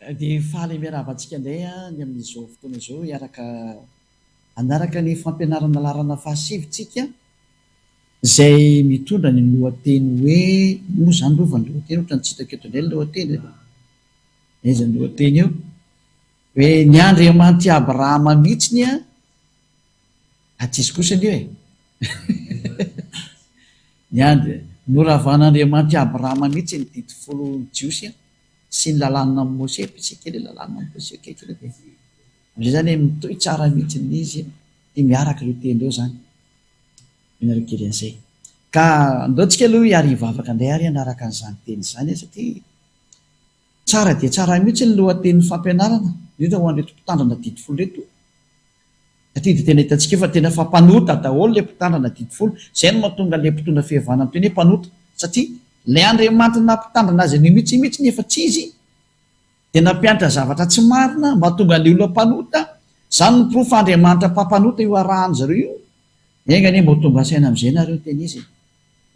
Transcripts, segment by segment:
Dia faly miaravantsika indray ny amin'izao fotoana izao hiaraka anaraka ny fampianarana lalàna fahasivitsika izay mitondra ny lohateny hoe moa zany rova ny lohateny ohatra ny tsitako eto indray ny lohateny iza ny lohateny eo hoe ny Andriamanitra Abrahama mihitsiny atsisy kosa an'io noravan'Andriamanitra Abrahama mihitsy ny dity folo jiosy sy ny lalàna amin'ny Mose pitsikely lalàna amin'ny Mose kely am'izay zany mitohy tsara mihitsy izy dia miaraka ireo teny ireo zany miaraka kely an'izay ka andaontsika aloha hiary hivavaka indray ary anaraka an'izany teny zany satria tsara dia tsara mihitsy ny lohatenin'ny fampianarana indrindra ho an'reto mpitandrina dity folo reto satria dia tena hitantsika fa tena fa mpanota daholo le mpitandrina dity folo izay no mahatonga le mpitondra fihevana amin'ny teny hoe mpanota satria ilay Andriamanitra nampitandrina azy ny mihitsy nefa tsy izy dia nampianatra zavatra tsy marina mahatonga ny olona mpanota izany ny profa Andriamanitra mpampanota io arahany zareo io engany mba ho tonga asaina amin'izay nareo teny izy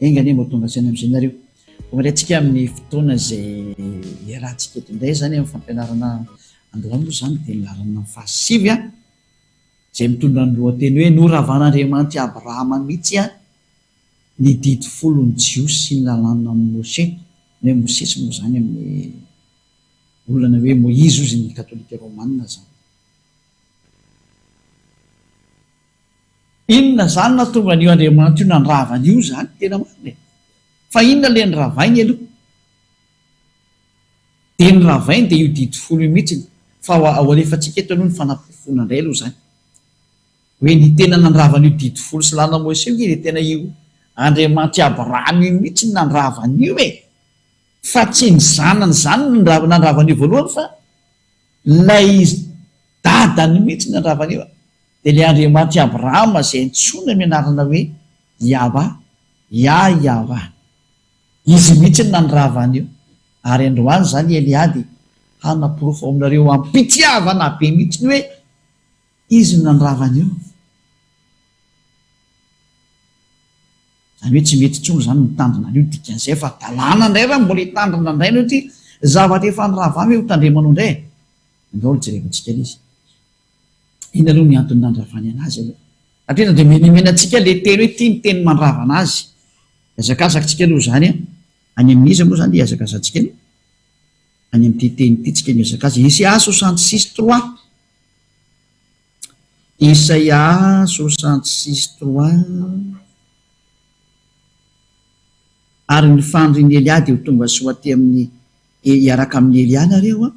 engany mba ho tonga asaina amin'izay nareo omantsika amin'ny fotoana izay iarahantsika eto indray zany amin'ny fampianarana androany zany dia nilarana fahasivy izay mitondra ny lohateny hoe noravan'Andriamanitra Abrahama mihitsy ny dity folony jiosy sy ny lalàna amin'ny Mose hoe Mosesy moa zany amin'ny olana hoe Moïse ozy ny katolika romanina zany inona zany natonga an'io Andriamanitra io nandravan'io zany tena marina fa inona le niravainy aloha dia niravainy dia io dity folo io mihitsy fa ao alefantsika eto aloha ny fanapofona indray aloha zany hoe ny tena nandravan'io dity folo sy lalàna Mose io dia tena io Andriamanitra Abrahama io mihitsy nandravan'io fa tsy ny zanany zany nandravan'io voalohany fa lay dadany mihitsy nandravan'io dia le Andriamanitra Abrahama izay ntsona mianarana hoe Yahva izy mihitsy nandravan'io ary androany zany Eliady hanaporofo aminareo ampitiavana be mihitsy ny hoe izy nandravan'io zany hoe tsy mety tsony zany mitandrina an'io dikan'izay fa dalàna indray raha mbola hitandrina indray no ty zavatra efa niravamy hoe ho tandremanao indray andao jerevantsika izy iny aloha ny antony nandravany anazy aloha satria dia menemenantsika le teny hoe tia ny teny mandravana azy iazakazakitsika aloha zany any amin'izy moa zany dia iazakazatsika any amin'ity teny ity tsika miazakazy Isaia 66:3 Isaia 66:3 ary ny fandriny Eliady ho tonga soaty amin'ny hiaraka amin'ny Elianareo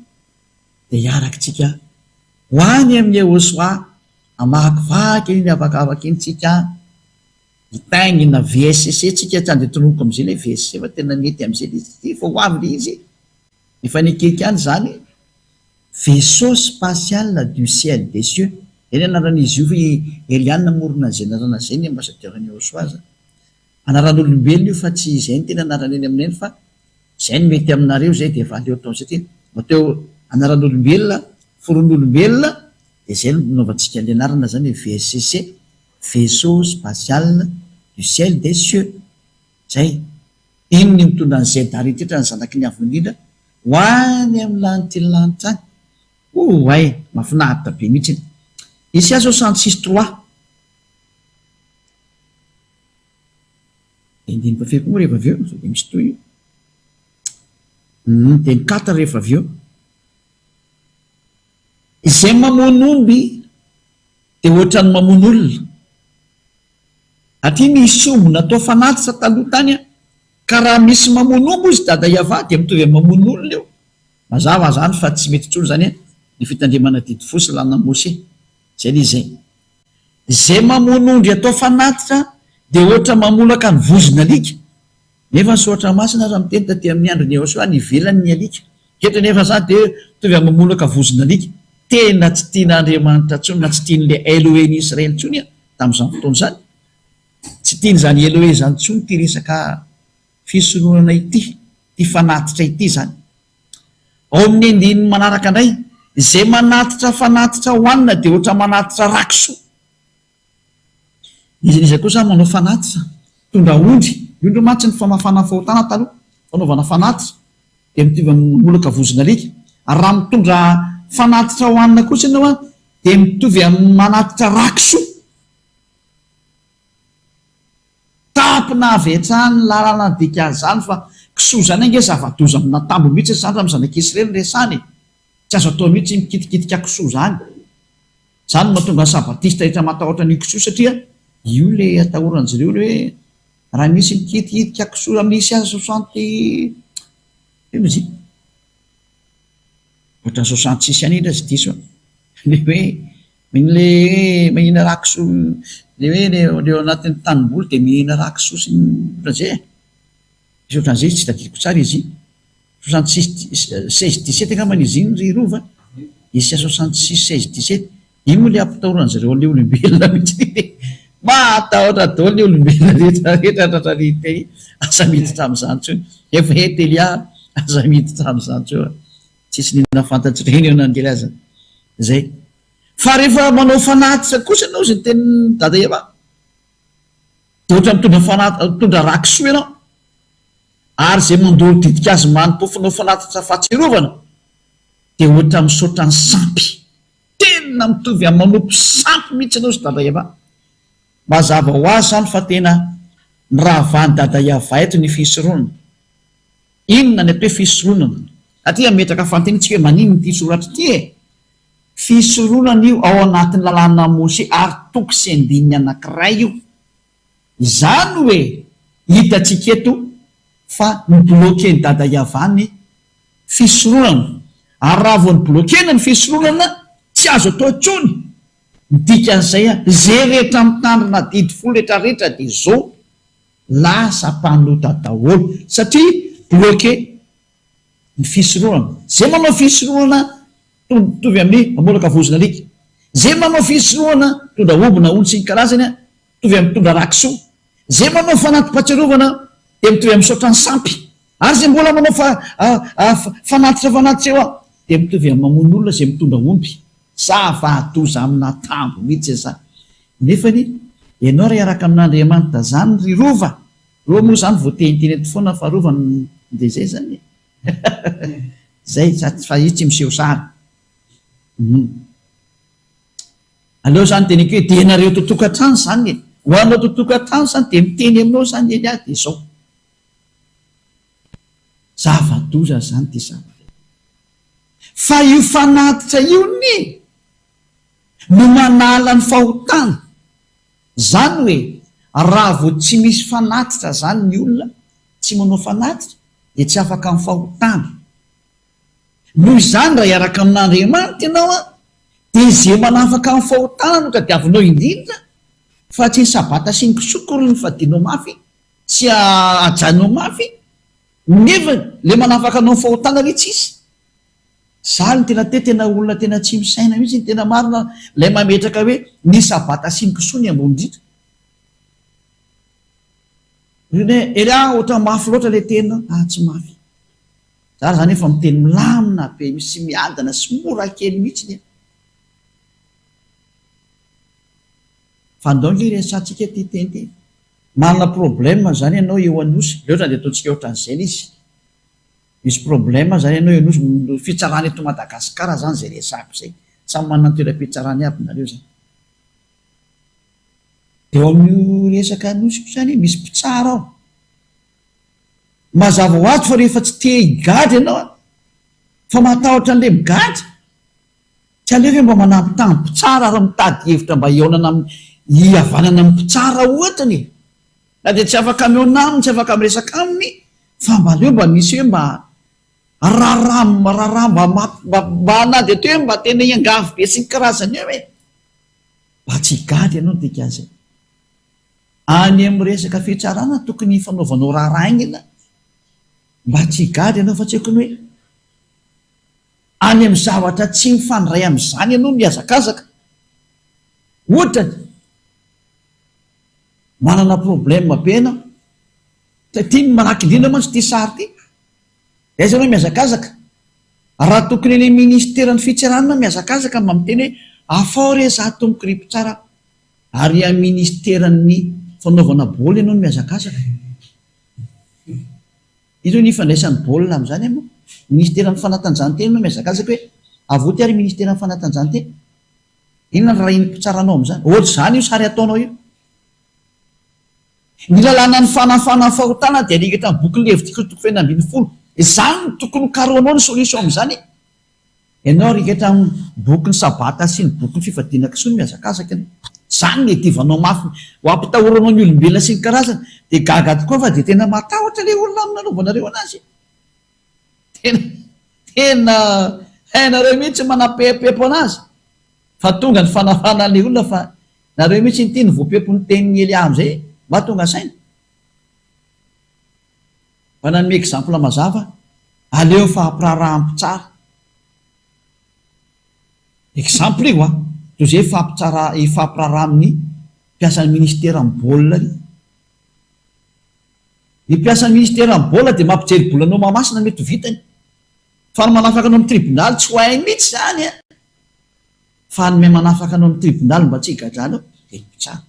dia hiarakitsika ho any amin'ny Yehosoa amakivaky iny avakavaky iny tsika hitaingina VSC tsika tsy andeha toloniko amin'izay le VSC fa tena mety amin'izay izy fa ho avy le izy efa nikaiky any zany vaisseau spatial du ciel des cieux eny anaran'izy io fa Eliana morona zay anarana zay ny ambassadeur-ny Yehosoa zany anaran'olombelona io fa tsy izay ny tena anarana eny amin'eny fa izay ny mety aminareo zay dia valeo tao satria mateo anaran'olombelona foron'olombelona dia izay no naovantsika ny anarana zany VSCC vaisseau spatial du ciel des cieux zay iny ny mitondra an'izay daritetra ny zanaky ny avonindra ho any amin'ny lanitry ny lanitra any ay mahafinaritra be mihitsy Isaia 66:3 indiny pafeko moa rehefa avy eo so dia misy toy io teny 4 rehefa avy eo izay mamono omby dia ohatrany mamono olona aty misy omby natao fanatitra taloha tany ka raha misy mamono omby izy dada Yahva dia mitovy amin'ny mamono olona eo mazava zany fa tsy mety tsony zany ny fitandremana dity folo sy lalàna Mose zay le izay izay mamono ondry atao fanatitra dia ohatra mamolaka ny vozona alika nefa ny soatra masina raha miteny taty amin'ny androny Yehosoa ny ivelany ny alika ketra nefa zany dia tovy amin'ny mamolaka vozona alika tena tsy tian'Andriamanitra tsony na tsy tian'le Eloheny Israely tsony tamin'izany fotoana zany tsy tian'izany Elohe zany tsony ty resaka fisorohana ity ty fanatitra ity zany ao amin'ny andininy manaraka indray izay manatitra fanatitra hoanina dia ohatra manatitra rakisoa izy kosa manao fanatitra tondra ondry io mantsy ny famafana fahotana taloha fanaovana fanatitra dia mitovy mamolaka vozona alika raha mitondra fanatitra hoanina kosa ianao a dia mitovy amin'ny manatitra rakisoa. Tapina avy hatrany lalana dikany zany fa kisoa zany ange zava-doza amina tambo mihitsy zany raha mizanak'Israely resany. Tsy azo atao mihitsy mikitikitika kisoa zany. Zany mahatonga ny sabatista rehetra matahotra ny kisoa satria io le atahoran'zareo le hoe raha misy mikitikitika kisoa amin'ny Isaia 60 mozika ohatra 66 any indra sy diso le hoe le mahina rakisoa le hoe le anatin'ny tanimboly dia mihina rakisoa sy ny ohatran'izay izy ohatran'izay tsy tadidiko tsara izy 66-16-17 angambany izy iny ry rova Isaia 66-16-17 iny moa le ampitahoran'zareo le olombelona mihitsy matahotra daholo ny olombelona rehetrarehetra tratrarita aza miditra amin'izany tsony efa etelia aza miditra amin'izany tsyo tsisy nina fantatry reny eo nandela aza zay fa rehefa manao fanatitra kosa ianao zay teny dada Eva dia ohatra mitondra rakisoa ianao ary zay mandoro didika azy manompofonao fanatitra fahatsiarovana dia ohatra misaotra ny sampy tena mitovy amin'ny manompo sampy mihitsy ianao sy dada Eva. Mazava ho azy zany fa tena ny rahavany dada Eva eto ny fisoroana. Inona ny atao hoe fisoroanana? Satria metraka fantenintsika hoe manino ity soratra ity e. Fisoroanana io ao anatin'ny lalàna Mose ary toko sy andininy anankiray io. Izany hoe hitatsika eto fa nibloqueny dada Eva ny fisoroanana. Ary raha vao nibloquena ny fisoroanana tsy azo atao intsony. Dikan'izay zay rehetra mitandrina didy folo rehetrarehetra dia zao lasa mpanota daholo satria bloqué ny fisoroana. Zay manao fisoroana mitovy amin'ny mamolaka vozona alika. Zay manao fisoroana tondra ombona olo sy ny karazany mitovy amin'ny tondra rakisoa. Zay manao fanatim-pahatsiarovana dia mitovy amin'ny misaotra ny sampy. Ary zay mbola manao fanatitra eo dia mitovy amin'ny mamono olona zay mitondra ompy. Zava-doza amina tambo mihitsy zany. Nefany ianao ray araka amin'Andriamanitra zany ry rova. Roa moa zany voateniteny eto foana fa rova dia zay zany. Zay fa io tsy miseho sary. Aleo zany teniko hoe dia nareo totokantrano zany e. Ho anao totokantrano zany dia miteny aminao zany eny dia zao. Zava-doza zany ty zavatra. Fa io fanatitra io ny no manala ny fahotana. Zany hoe raha vao tsy misy fanatitra zany ny olona tsy manao fanatitra dia tsy afaka amin'ny fahotana. Noho izany raha hiaraka amin'Andriamanitra ianao dia izay manafaka amin'ny fahotana no tadiavinao indrindra fa tsy ny sabata sy ny kisokoro ny fadianao mafy tsy ajanao mafy nefa le manafaka anao amin'ny fahotana re tsisy. Zany tena olona tena tsy misaina mihitsy tena marina ilay mametraka hoe ny sabata sy ny kisoa ny ambony indrindra. Elia ohatra mafy loatra ilay tena tsy mafy. Zary zany efa miteny milamina be misy miadana sy mora kely mihitsy. Fa ndao nge resatsika ty teny manana problème zany ianao eo anosy loatra dia ataontsika ohatran'izay izy. Misy problème zany ianao eo anosy fitsarana eto Madagasikara zany zay resako zay. Samy manana ny toeram-pitsarany aby nareo zany. Dia ao amin'io resaka anosy zany misy mpitsara ao. Mazava ho azy fa rehefa tsy te higady ianao fa matahotra an'ilay migady. Tsy aleo hoe mba manampy tany mpitsara raha mitady hevitra mba hiaonana hihavanana amin'ny mpitsara ohatrany. Na dia tsy afaka mihaona aminy, tsy afaka miresaka aminy, fa mba aleo mba misy hoe mba raharaha mba nady atao hoe mba tena hiangavy be sy ny karazany eo hoe mba tsy higady ianao ny dikazay. Any amin'ny resaka fitsarana tokony fanaovanao raharaha iny mba tsy higady ianao fa tsy haiko ny hoe any amin'ny zavatra tsy mifandray amin'izany ianao mihazakazaka. Ohatra manana problème be ianao tiany manaky indrindra mantsy ty sary ty. Aiza ianao mihazakazaka. Raha tokony ilay ministeran'ny fitsarana mihazakazaka mba miteny hoe afao re za tomboko ry mpitsara ary amin'ny ministeran'ny fanaovana baolina ianao no mihazakazaka. Izy ny ifandraisan'ny baolina amin'izany moa ministeran'ny fanatanjahantena no mizakazaka hoe avoty ary ministeran'ny fanatanjahantena. Inona ny raha iny mpitsaranao am'izany? Ohatra zany io sary ataonao io. Ny lalàna ny fanafana fahotana dia aligatra ny boky levy tiko toko fena ambin'ny folo. Izany no tokony karoanao ny solution am'izany. Ianao rigatra ny boky ny sabata sy ny boky ny fifadiana kisoa ny mihazakazaka. Zany ny divanao mafy ho ampitahoranao ny olombelona sy ny karazana dia gaga tokoa fa dia tena matahotra le olona amin'nanaovanareo anazy. Tena hainareo mihitsy manapepepo anazy. Fa tonga ny fanafana le olona fa nareo mihitsy ny tiany voapepo ny tenin'ny Elia am'izay mba tonga saina. Fa nanome exemple mazava, aleo fahampirarahampo tsara. Exemple io toy izay fahampiraraha amin'ny mpiasan'ny ministera amin'ny baolina ry. Ny mpiasan'ny ministera amin'ny baolina dia mampijery bolanao mamasina mety ho vitany. Fa ny manafaka anao amin'ny tribonaly tsy ho hainy mihitsy zany a. Fa ny manafaka anao amin'ny tribonaly mba tsy higadrana dia tsara.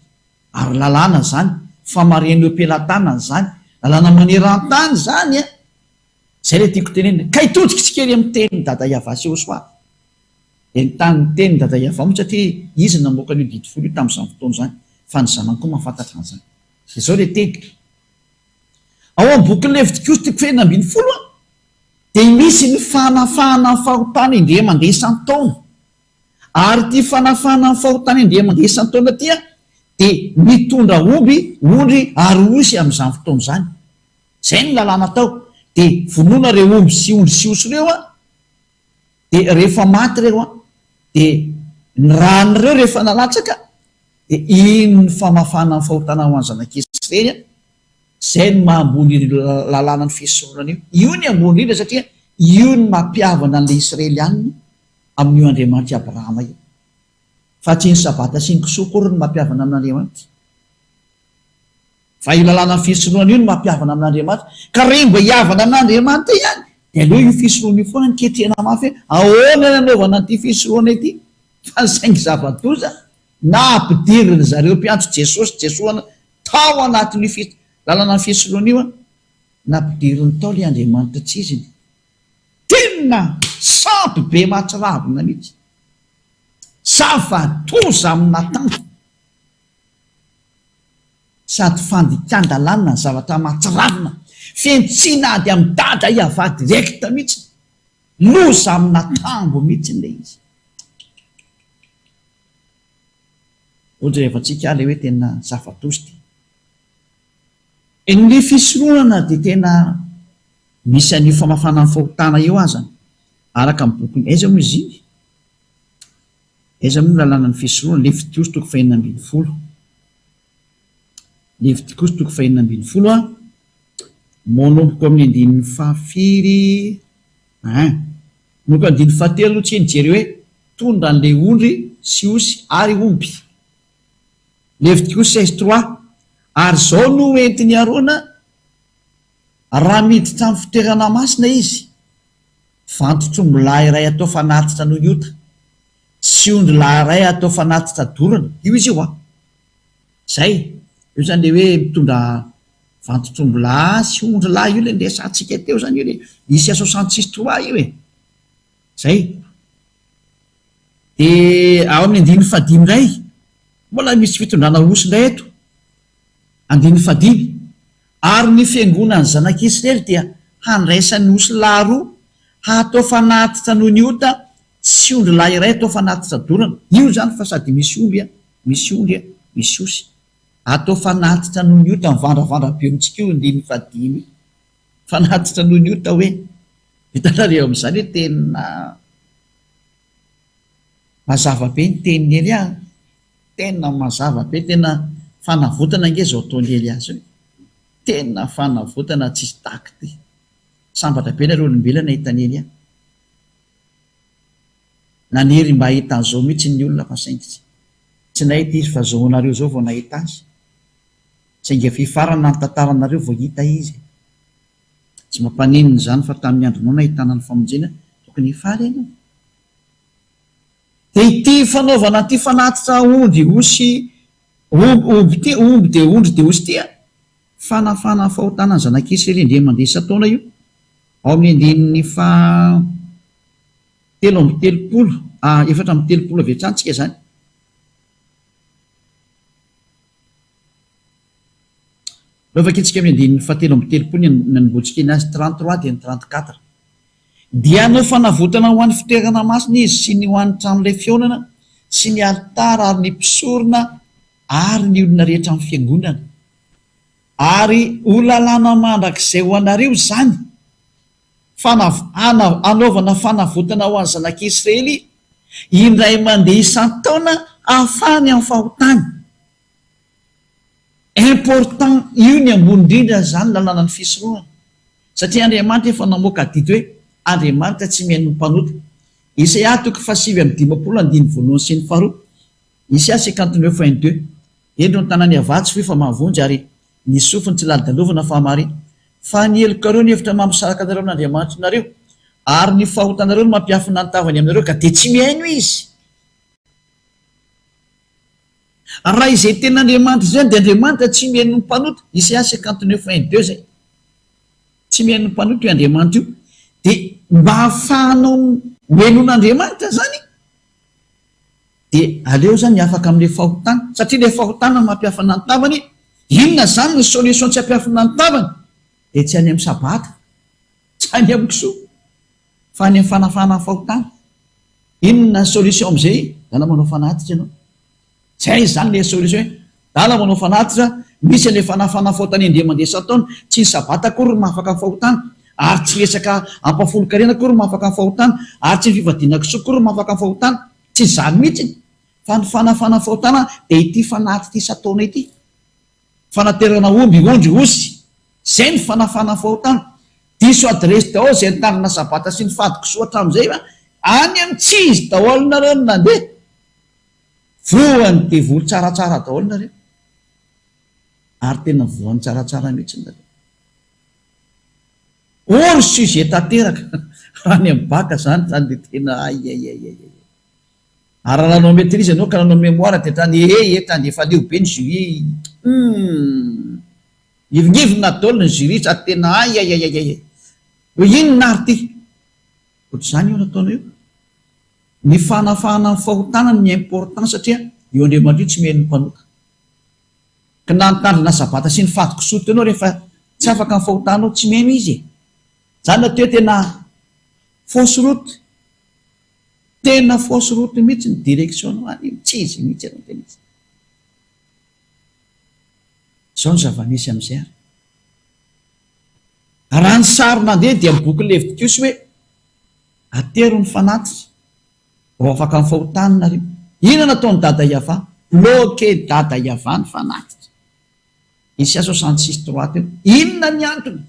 Ary lalàna zany, famaren'eo ampelantanana zany, lalàna maneran-tany zany a. Zay le tiako tenena. Ka hitodika tsikely amin'ny teny dada Iavasy eo soa. Dia ny tany teny dada Iavamo satria izy namoaka ny dity folo io tamin'izany fotoana zany. Fa ny zanany koa mahafantatra an'izany. Izao le teny. Ao amin'ny boky Levitikos toko fenina ambin'ny folo dia misy ny fanafahana ny fahotana indray mandeha isan-taona. Ary ty fanafahana ny fahotana indray mandeha isan-taona ty dia mitondra ondry ary osy amin'izany fotoana zany. Zay ny lalàna tao. Dia vonoina reo omby sy ondry sy osy reo dia rehefa maty reo dia ny ranon'ireo rehefa nalatsaka dia ino ny famafana ny fahotana ho any zanak'Israely ireny zay ny mahambony lalàna ny fisoronana io. Io ny ambony indrindra satria io ny mampiavana an'ilay Israelianina amin'io Andriamanitra Abrahama io. Fa tsy ny sabata sy ny kisoa kory ny mampiavana amin'Andriamanitra. Fa io lalàna ny fisorohana io ny mampiavana amin'Andriamanitra. Ka rehefa mba hiavana amin'Andriamanitra ihany dia aleo io fisorohana io foana ny ketrena mafy ahoana ny anaovana an'ity fisorohana ity. Fa saingy zava-doza na ampidiriny zareo mpiantso Jesosy Jesoana tao anatin'io lalàna ny fisorohana io na ampidiriny tao ilay Andriamanitra tsiziny. Tena sampy be mahatsiravina mihitsy. Zava-doza amina tanjo. Sady fandikan-dalàna ny zavatra mahatsiravina. Fiantsina ady amin'ny dada Iava direkta mihitsy. Loza amina tambo mihitsy ilay izy. Ohatra rehefa tsika ilay hoe tena zava-doza ty. Ny fisorohana dia tena misy an'io famafana ny fahotana eo azany. Araka amin'ny boky aiza moa izy iny? Aiza moa lalàna ny fisorohana? Levitikos toko fahaenina ambin'ny folo. Levitikos toko fahaenina ambin'ny folo manomboka amin'ny andininy fahafiry manomboka andininy fahatelo aloha tsy nijery hoe tondra an'ilay ondry sy osy ary omby. Levitikos 16:3 ary zao no entiny Arona raha miditra amin'ny fitoerana masina izy vantotr'ombylahy iray atao fanatitra noho ny ota sy ondry lahy iray atao fanatitra dorana. Io izy io zay io zany le hoe mitondra vantotr'ombylahy sy ondry lahy io le ndesantsika teo zany io le Isaia 66:3 io zay. Dia ao amin'ny andininy fahadimy indray mbola misy fitondrana osy indray eto. Andininy fahadimy ary ny fiangonan'ny zanak'Israely dia handraisan'ny osy lahy roa hatao fanatitra noho ny ota sy ondry lahy iray atao fanatitra dorana. Io zany fa sady misy omby misy ondry misy osy atao fanatitra noho ny ota mivandravandra be amintsika io andininy fahadimy. Fanatitra noho ny ota hoe hitanareo amin'izany hoe tena mazava be ny teniny Elia. Tena mazava be, tena fanavotana nge zao taon'ny Elia zao. Tena fanavotana tsisy taky ty. Sambatra be nareo olombelona nahitany Elia. Nanery mba hahita an'izao mihitsy ny olona fa saingy tsy nahita izy fa zao nareo zao vao nahita azy. Saingy fifarana ny tantaranareo vao hita izy. Tsy mampanininy zany fa tamin'ny andronao nahitana ny famonjena tokony hifaly ianao. Dia ity fanaovana ity fanatitra ondry osy omby dia ondry dia osy ty fanafana fahotana ny zanak'Israely indray mandeha isan-taona io ao amin'ny andininy telo amby telopolo efatra amby telopolo avy hatrantsika zany. Lovaka itsika amin'ny andininy fahatelo amby telopolo nanomboantsika ny azy 33 dia ny 34. Dia anao fanavotana ho an'ny fitoerana masina izy sy ny ho an'ny tranon'ilay fionana sy ny alitara ary ny mpisorona ary ny olona rehetra amin'ny fiangonana, ary ho lalàna mandrakizay ho anareo zany anaovana fanavotana ho an'ny zanak'Israely indray mandeha isan-taona ahafahany amin'ny fahotany. Important io ny ambony indrindra zany lalàna ny fisorohana, satria Andriamanitra efa namoaka dito hoe Andriamanitra tsy mihaino ny mpanota. Isaia 5:5 sy ny 2. Isaia 59:22. Endro ny tanàny avatsy fifa mahavonjy ary ny sofiny tsy lalidalovana fa mary. Fa ny helokareo ny hevitra mampisaraka anareo amin'Andriamanitra nareo ary ny fahotanareo no mampiafina ny tavany aminareo ka dia tsy mihaino izy. Raha izay ten'Andriamanitra izany dia Andriamanitra tsy mihaino ny mpanota. Isaia 59:22 zay. Tsy mihaino ny mpanota io Andriamanitra io. Dia mba hahafahanao mihainon'Andriamanitra zany dia aleo zany afaka amin'ilay fahotana, satria ilay fahotana mampiafina ny tavany. Inona zany ny solution tsy hampiafina ny tavany? Dia tsy any amin'ny sabata, tsy any amin'ny kisoa, fa any amin'ny fanafana ny fahotana. Inona ny solution amin'izay? Dala manao fanatitra ianao. Zay zany le solution hoe dala manao fanatitra, misy an'ilay fanafana fahotana indray mandeha isan-taona, tsy ny sabata akory no mahafaka ny fahotana, ary tsy resaka ampafolo-karena akory no mahafaka ny fahotana, ary tsy ny fivadiana kisoa akory no mahafaka ny fahotana. Tsy zany mihitsy fa ny fanafana ny fahotana dia ity fanatitra isan-taona ity, fanaterana omby ondry osy, zay ny fanafana ny fahotana. Diso adresy daholo zay nitanana sabata sy ny fady kisoa hatramin'izay fa any amin'ny tsy izy daholo nareo no nandeha, voany dia voly tsaratsara daholo nareo, ary tena voany tsaratsara mihitsy nareo. Orso izy tanteraka raha ny amin'ny baka zany dia tena ary raha nanao maîtrise ianao ka nanao mémoire dia tany tany efa leo be ny jury, ivongivona daholo ny jury sady tena hoe inona ary ty. Ohatr'izany io nataonao io. Ny fanafahana ny fahotana ny important satria io Andriamanitra io tsy mihaino ny mpanota. Ka na nitandrina sabata sy ny fady kisoa teo ianao rehefa tsy afaka ny fahotanao tsy mihaino izy. Zany nateo tena fausse route, tena fausse route mihitsy ny direction any, tsy izy mihitsy ianao tena izy. Izao ny zava-misy amin'izay ary. Raha ny sary nandeha dia amin'ny boky Levitikosy hoe atero ny fanatitra vao afaka ny fahotana nareo. Inona nataony dada Iava? Bloqué dada Iava ny fanatitra. Isaia 66:3 teo. Inona ny antony?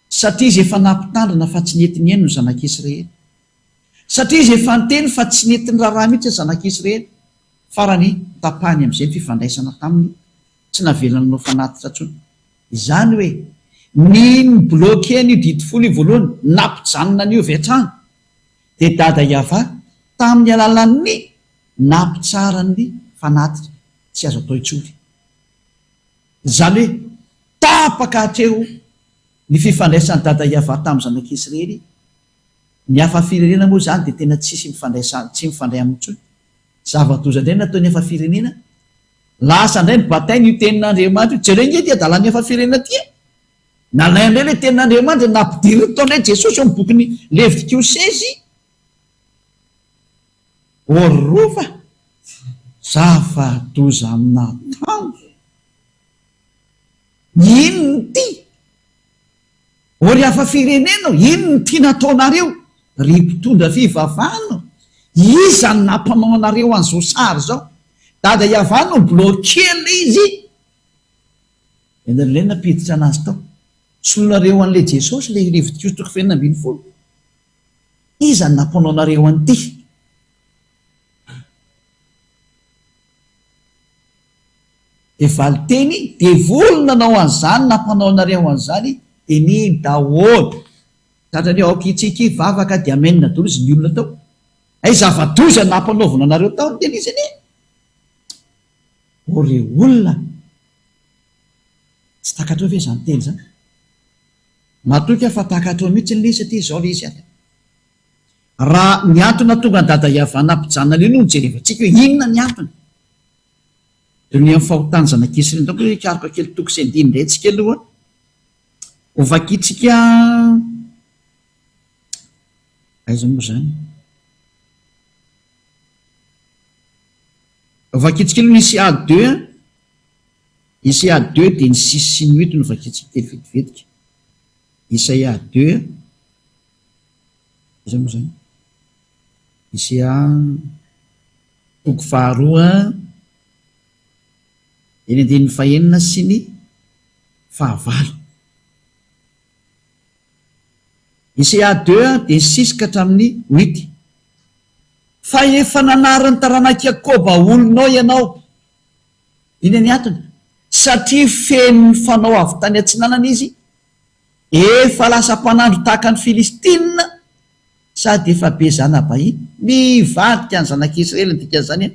Satria izy efa nampitandrina fa tsy nentiny eny ny zanak'Israely. Satria izy efa niteny fa tsy nentiny raharaha mihitsy ny zanak'Israely. Farany tapahany amin'izay ny fifandraisana taminy, tsy navelana nao fanatitra intsony. Izany hoe ny bloqué an'io dito folo io voalohany, nampijanona an'io avy hatrany, dia dada Iava tamin'ny alalan'ny nampitsarany fanatitra tsy azo atao itsory. Izany hoe tapaka hatreo ny fifandraisany dada Iava tamin'ny zanak'Israely. Ny hafa firenena moa zany dia tena tsisy tsy mifandray amin'ny intsony. Zava-doza indray natao ny hafa firenena, lasa indray ny bataille io tenin'Andriamanitra. Jereo nge dia dalany hafa firenena tia nalay indray ilay tenin'Andriamanitra nampidiry tao indray Jesosy amin'ny bokyny Levitikosy 16. Orova zava-doza amina tanjo. Inony ty? Ory hafa firenena, inony ty nataonareo? Ry mpitondra fivavahana, iza ny nampanao anareo an'izao sary zao? Dada Iava no bloqué ilay izy. Enareo napiditra anazy tao. Solonareo an'ilay Jesosy ilay Levitikosy 12:20. Iza ny nampanao anareo an'ity? Dia valy teny, dia volona nanao an'izany, nampanao anareo an'izany, dia niny daholo. Satrany ao kitsika vavaka dia amenina daholo izy ny olona tao. Ay zava-doza nampanaovana anareo tao ny teny izy anie. Ore olona tsy takatrao ve izany teny izany? matoky fa tahakatao mihitsy nyle satria zao le izy any raha ny antona tonga dada Iava nampijana le no jerevantsika hoe inona ny antony de ny amin'ny fahotany zanak'Israely donc hoe karoka kely toko sy andiny ndray tsika aloha ovakitsika aiza moa zany ovakitsika aloha Isia 2 Isia 2 de ny 6 sy ny 8 no ovakitsika kely vetivetika Isaia 2 aiza moa zany Isia toko faharoa eny andininy fahenina sy ny fahavalo Isia 2 de 6 ka hatramin'ny 8 fa efa nanarany taranaki Jakoba olonao ianao iny ny antony satria feno ny fanao avy tany antsinanana izy efa lasa mpanandro tahaka ny Filistina sady efa be zana bahiny mivadika ny zanak'Israely dika zany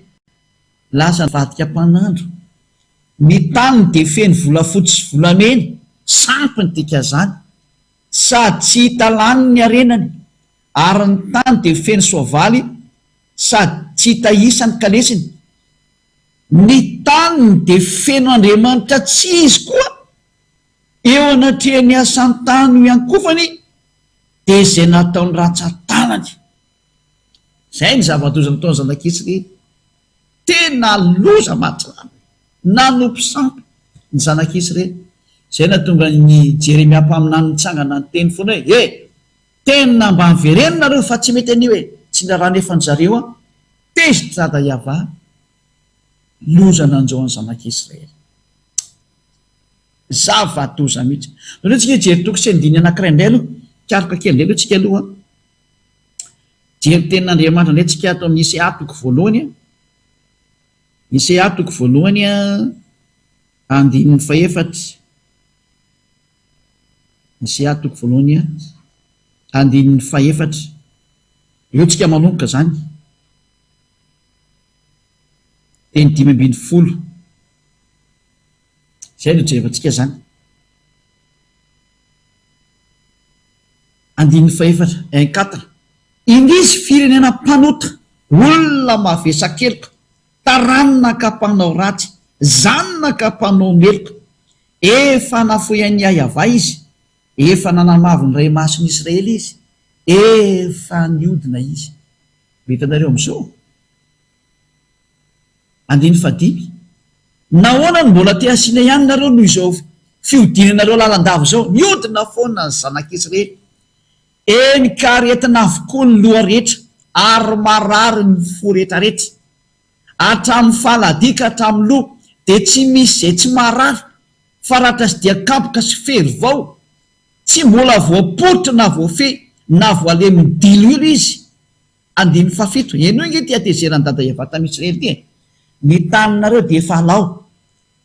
lasa nivadika mpanandro ny tany de feno volafotsy sy volamena sampiny dika zany sady tsy hita lany ny arenany ary ny tany de feno soavaly sady tsy hita isany kalesiny ny tany de feno Andriamanitra tsy izy koa eo anatrehany asany tany ho iankofany de zay nataony ratsan-tanany zay ny zava-doza nataony zanak'Israely tena loza mahatrano nanompo sampy ny zanak'Israely zay natonga ny Jeremia mpaminany nitsangana ny teny foana hoe tena mba niverenonareo fa tsy mety anio hoe tsy naraha nefa ny zareo tezitra dada Iava loza nanjao ny zanak'Israely zava-doza mihitsy nao tsika jery toko sy andiny anankiray indray aloha karoka kely indray aloha tsika aloha jery tenin'Andriamanitra indray tsika ato amin'ny Isia toko voalohany Isia toko voalohany andininy faefatra Isia toko voalohany andininy faefatra eo tsika manomboka zany teny 5:10 zay no jerevantsika zany andininy faefatra 1:4 indrisy firenena mpanota olona mavesa-keloka taranina ka mpanao ratsy zanona ka mpanao meloka efa nafoian'ny Iava izy efa nanamavy ny ray masony Israely izy efa niodina izy hitanareo am'izao andiny 5 nahoana ny mbola te asiana ihany nareo noho izao fiodinanareo lalandava zao niodina foana ny zanak'Israely eny ka retina avokoa ny loha rehetra ary marary ny fo rehetrarehetra hatramin'ny faladika hatramin'ny loha de tsy misy zay tsy marary fa rahatra sy dia kapoka sy fery vao tsy mbola voaporitra na voafe na voaleminy dilo ilo izy andiny 7 eno inge ty atezerany dada Iava tam'Israely ty ny taninareo de efa alao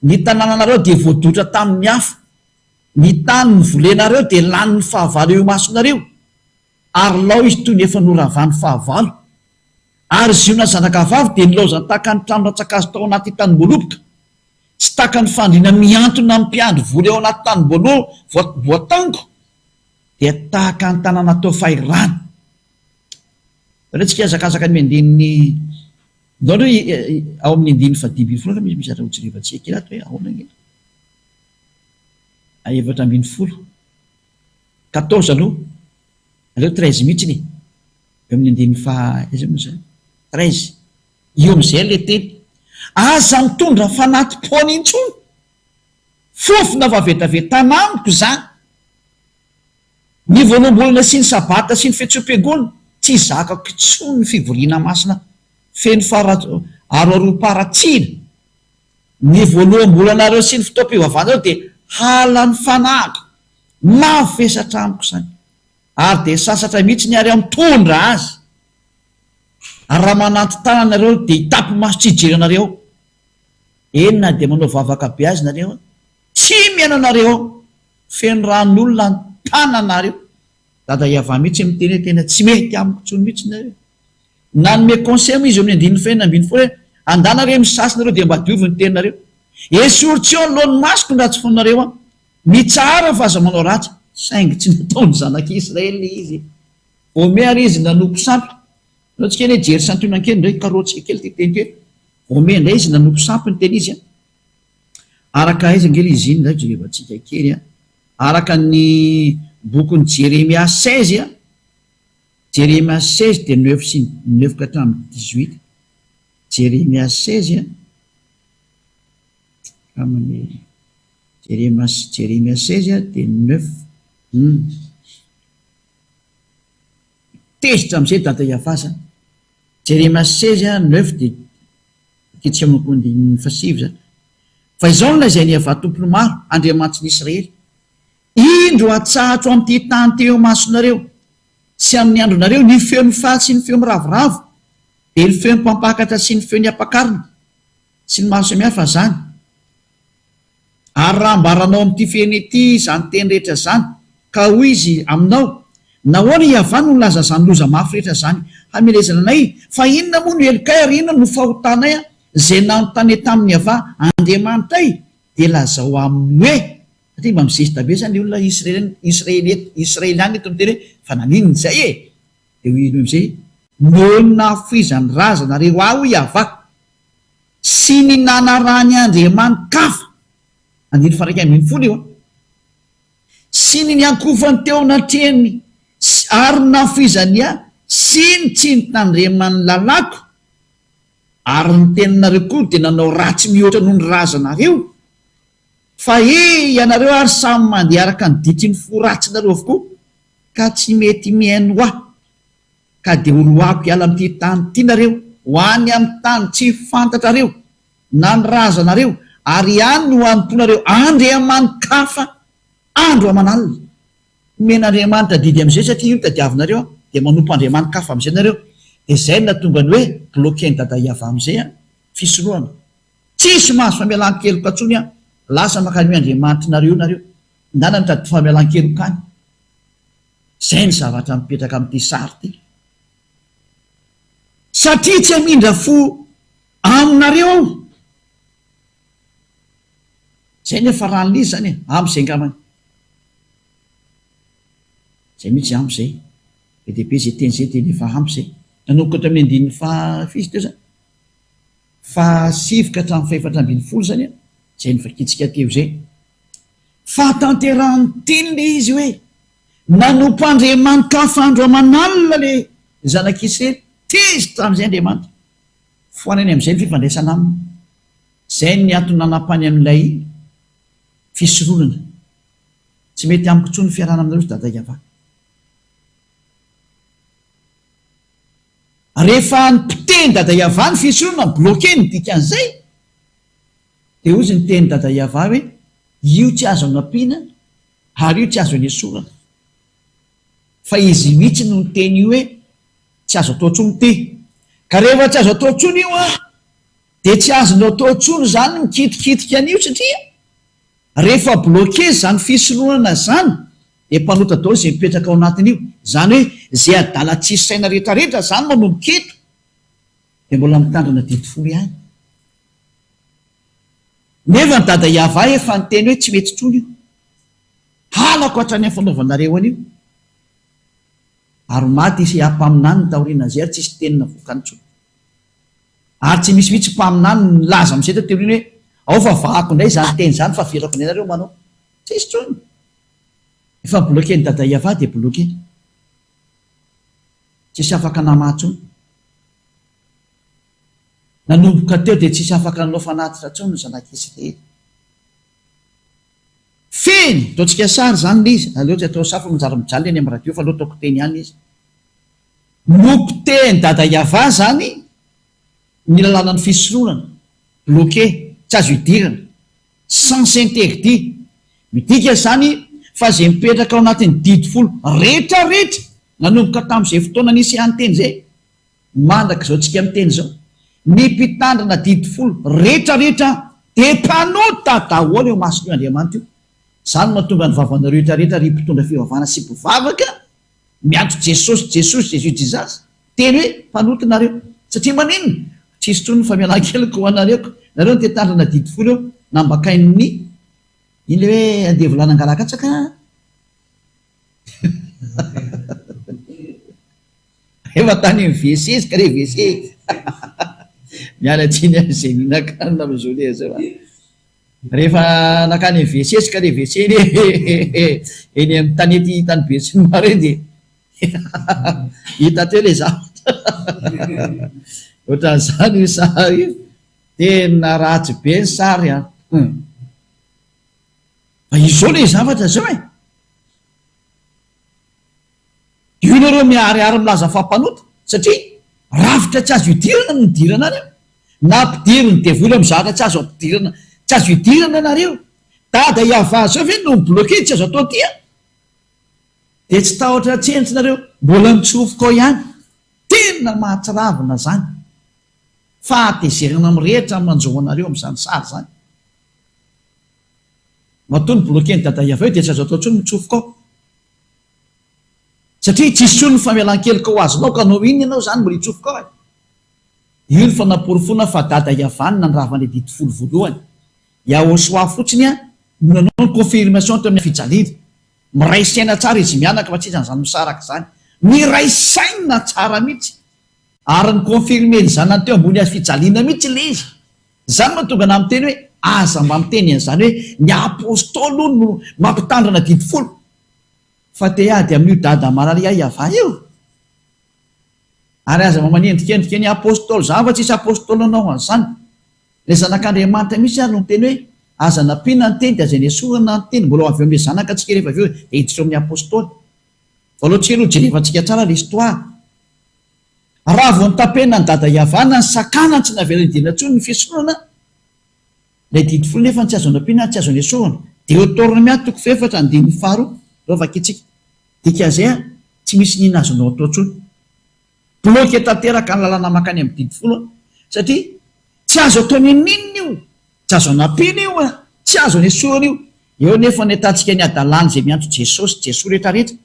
ny tanànanareo de voadotra tamin'ny hafa ny tany ny volenareo de lanin'ny fahavalo eo masonareo ary lao izy toy ny efa noravany fahavalo ary ziona zanakavavy de nilaozany tahaka ny trano ratsakazo tao anaty tanymboaloboka tsy tahaka ny fandrina miantona amin'ny mpiandro voly ao anaty tanymboalo voatango de tahaka ny tanàna tao fahirana tsika azakazaka ny andininy ndao ndreo ao amin'ny andininy 10 misy ara hojerevantsika kely ato hoe ahoana ny efatra ambin'ny 10 14 aloha aleo 13 mihitsy ny eo amin'ny andininy aiza moa zany 13 eo am'izay le teny aza mitondra fanaty-poana intsony fofona vavetaveta amiko zany ny voanombolana sy ny sabata sy ny fihetsompiangona tsy zakako intsony ny fivoriana masina feno aroaroam-paratsina ny voalohambolanareo sy ny fitaom-pivavahana de halany fanahiko mavesatra amiko zany ary de sasatra mihitsy ny ary mitondra azy ary raha mananty tananareo de hitapy maso tsy hijery anareo enina de manao vavaka be azy nareo tsy miainanareo feno ran'olona ny tananareo dada Iava mihitsy miteny tena tsy mety amiko tsony mihitsy nareo nanome conseil izy amin'ny andininy fahenina ambin'ny folo hoe andanareo misasynareo de mba diovy ny tenareo esoritsy eo ny lohan'ny masoko ny ratsy fonareo mitsara fa aza manao ratsy saingy tsy nataony zanak'Israely izy vomeary izy nanompo sampy ohatsika ny jery santionan-kely ndray karotsika kely titeny kely vome ndray izy nanompo sampy ny teny izy araka izy angely izy iny zay jerevantsika kely araka ny bokyny Jérémia 16 Jérémia 16 de 9 sy 9 ka hatramin'ny 18 Jérémia 16 amin'ny Jérémia 16 de 9 tezitra amin'izay dada Iavasa Jérémia 16 9 de kitsika mampony fasivy zany fa izao no lazainy avy tompony maro Andriamanitry Israely indro atsahatro amin'ity tany teo masonareo sy amin'ny andronareo ny feon'ny faly sy ny feo miravoravo de ny feon'ny mpampakatra sy ny feon'ny ampakarina sy ny maro samihafa zany ary raha mbaranao amin'ity feny ity zany teny rehetra zany ka hoy izy aminao nahoana Iavana no laza zany loza mafy rehetra zany hamelezana anay fa inona moa no elikay ary inona no fahotanay zay nanontany tamin'ny ava Andriamanitray de lazao aminy hoe satria mba mizesta be zany olona Israeliany eto miteny hoe fa naninony zay de hoy ino am'izay nona fizany razanareo aho Iava sy ny nanarany Andriamanikafa andiny faraika ambin'ny folo io sy ny niankofany teo anatreny ary nafizany sy ny tsy nitandremany lalako ary ny teninareo koa de nanao ratsy mihoatra noho ny razanareo fa ianareo ary samy mandeha araka ny ditiny foratsinareo avokoa ka tsy mety miaino ho ka de oloako hiala amin'ity tany tianareo ho any amin'ny tany tsy fantatrareo na ny razanareo ary any no anontonareo Andriamanikafa andro amanalina men'Andriamanitra didy am'izay satria io tadiavinareo de manompo Andriamanikafa am'izay nareo de zay natonga ny hoe bloqueny dada Iava am'izay fisoloana tsisy mahazo famelan-keloka atsony lasa mankany Andriamanitra nareo ndana mitady famelan-keloka any zay ny zavatra mipetraka amin'ity sary ty satria tsy hamindra fo aminareo ao zay ny efa ranolizy zany am'izay ngamany zay mihitsy am'izay dehibe zay teny zay teny efa am'izay nanomboka hatramin'ny andininy fizy teo zany fa 7 ka hatramin'ny 750 zany zay ny fakitsika teo zay fa tanterahany teny le izy hoe nanompo Andriamanikafa andro amanalina le zanak'Israely tezitra am'izay Andriamanitra foanany am'izay ny fifandraisana aminy zay ny antony nanapany amin'ilay fisoronana tsy mety amiko tsony fiarana aminareo sy dada Iava rehefa ny mpiteny dada Iava ny fisoronana bloqueny dikan'izay de ozy ny teny dada Iava hoe io tsy azo anampiana ary io tsy azo anesorana fa izy mihitsy no ny teny io hoe tsy azo atao tsony ty ka rehefa tsy azo atao tsony io de tsy azonao atao tsony zany mikitikitika an'io satria rehefa bloqué zany fisoronana zany de mpanota dao zay mipetraka ao anatin'io zany hoe zay adala tsisy saina rehetrarehetra zany manomboka eto de mbola mitandrina didifolo ihany nefa ny dada Iava efa ny teny hoe tsy mety tsony io halako hatrany amin'ny fanaovanareo an'io ary maty isy ampaminany ny taoriana zay ary tsisy tenina vokany tsony ary tsy misy mihitsy mpaminany ny laza am'izay ta teoriny hoe ao fa vahako indray zany teny zany fa verako ny anareo manao tsisy tsony efa bloqué ny dada Iava de bloqué tsisy afaka namatsony nanomboka teo de tsisy afaka nanao fanatitra tsony ny zanak'Israely feny ataontsika sary zany le izy aleo tsy atao safo manjary mijaly eny amin'ny radio fa aleo ataoko teny ihany izy mompiteny dada Iava zany ny lalàna ny fisoronana bloqué tsy azo idirana sans interdit midika zany fa zay mipetraka ao anatin'ny didifolo rehetra rehetra nanomboka tamin'izay fotoana nisy ihany teny zay mandaka zao tsika miteny zao ny mpitandrina didifolo rehetra rehetra de mpanota daholo eo mason'io Andriamanitra io zany mahatonga ny vavanareo rehetra rehetra ry mpitondra fivavahana sy mpivavaka miantso Jesosy Jesus teny hoe mpanotinareo satria maninona tsisy tsony famelan-keloko ho anareko nareo ny tetandrina didifolo eo nambakain'ny iny le hoe andeha volana angalakatsaka efa tany mivesesika re vese mialatsiny azay minakanina am'izao le zay rehefa nakany vesesika re vese le eny amin'ny tanety tany besiny mare de hita teo le zavatra ohatran'izany sary tena ratsy be ny sary a fa izao le zavatra zao e io nareo miariary milaza fampanota satria rafitra tsy azo idirana no midirana nareo na mpidiry ny devoly amin'ny zavatra tsy azo ampidirana tsy azo idirana nareo tada iava zao ve no mibloke tsy azo atao tia de tsy tahotra tsenitsy nareo mbola mitsofokao ihany tena mahatsiravina zany fahatezerana ami'rehetra manjoanareo am'izany sary zany matony blokeny dada iava io de tsy azo atao tsony mitsofokao satria tsisy tsony ny famelan-kelika ho azonao ka anao iny ianao zany mbola hitsofokao e io ny fanaporofona fa dada iavanina ny ravany dity folo voalohany iahosoa fotsiny a nanao ny confirmation teo amin'ny fijaliana miray saina tsara izy mianaka fa tsy izany misaraka zany miray saina tsara mihitsy ary ny confirmer zany any teo ambony azy fijaliana mihitsy le izy zany mahatonga na miteny hoe aza mba miteny an'izany hoe ny apôstôly no mampitandrana dity folo fa te ady amin'io dada mararia iava io ary aza mamanendrikendrika ny apôstôly zany fa tsisy apôstôly anao an'izany le zanak'Andriamanitra misy ary no miteny hoe aza nampina ny teny de azay nesorana ny teny mbola avy ame zanaka atsika rehefa avy eo de hiditra amin'ny apôstôly valoatsika aloha jerevantsika tsara l'histoire raha vo nitapena ny dada iavana ny sakana tsy naveladina ntsony ny fisorana le dity folo nefa tsy azo nampina tsy azo nesorana de otorina miaty toko fefatra andininy faharoa rovakitsika dikazay a tsy misy nina azonao atao tsony bloke tanteraka ny lalàna makany amin'ny dity folo satria tsy azo atao ninina io tsy azo nampina io a tsy azo nesorana io eo nefa netatsika ny adalany zay miantso jesosy jesosy rehetrarehetra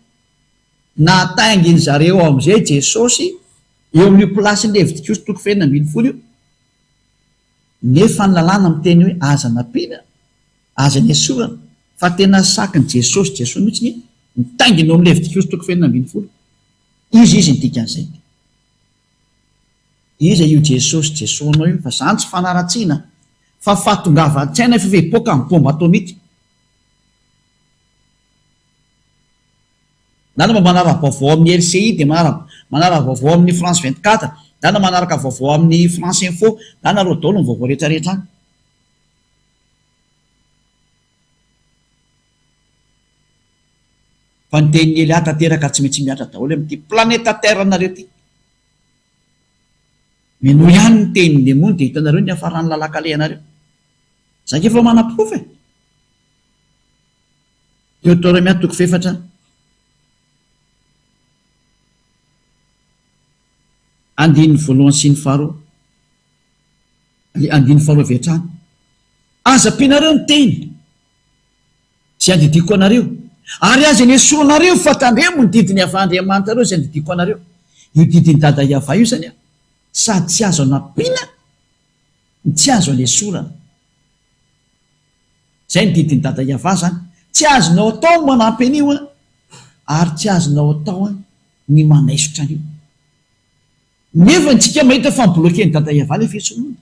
natainginy zareo ao am'izay jesosy eo amin'io plasy levitikosy toko fenina ambiny folo io nefa ny lalàna miteny hoe aza nampina aza nesorana fa tena sakiny jesosy jesosy mihitsy ny mitaingina eo amin'ny levitikosy toko fenina ambiny folo izy ny dikan'izay iza io jesosy jesosnao io fa zany tsy fanaratsiana fa fahatongava-tsaina fivepoka amin'ny bomba atomika na nama manaraka vaovao amin'ny RCI de manaraka vaovao amin'ny France 24 na manaraka vaovao amin'ny France Info na nareo daholo ny vaovao rehetrarehetra any fa ny tenin'ny Elia tanteraka tsy maintsy miatra daholo amin'ity planeta terre nareo ty mino ihany ny tenin'ny demony de hitanareo ny afarany lalakale anareo zaka efa manaprofy e teotore miaty toko fefatra andininy voalohany sy ny faharoa andininy faharoa vetrany aza ampianareo ny teny sy andidiko anareo ary aza nesoanareo fa tandremo ny didiny avandriamanitra reo sy andidiko anareo io didiny dada iava io zany a sady tsy azo anampiana tsy azo anesorana zay ny didiny dada iava zany tsy azonao atao manampy an'io a ary tsy azonao atao a ny manaisotra an'io nefa ntsika mahita fa mibloke ny dada iava le fisorona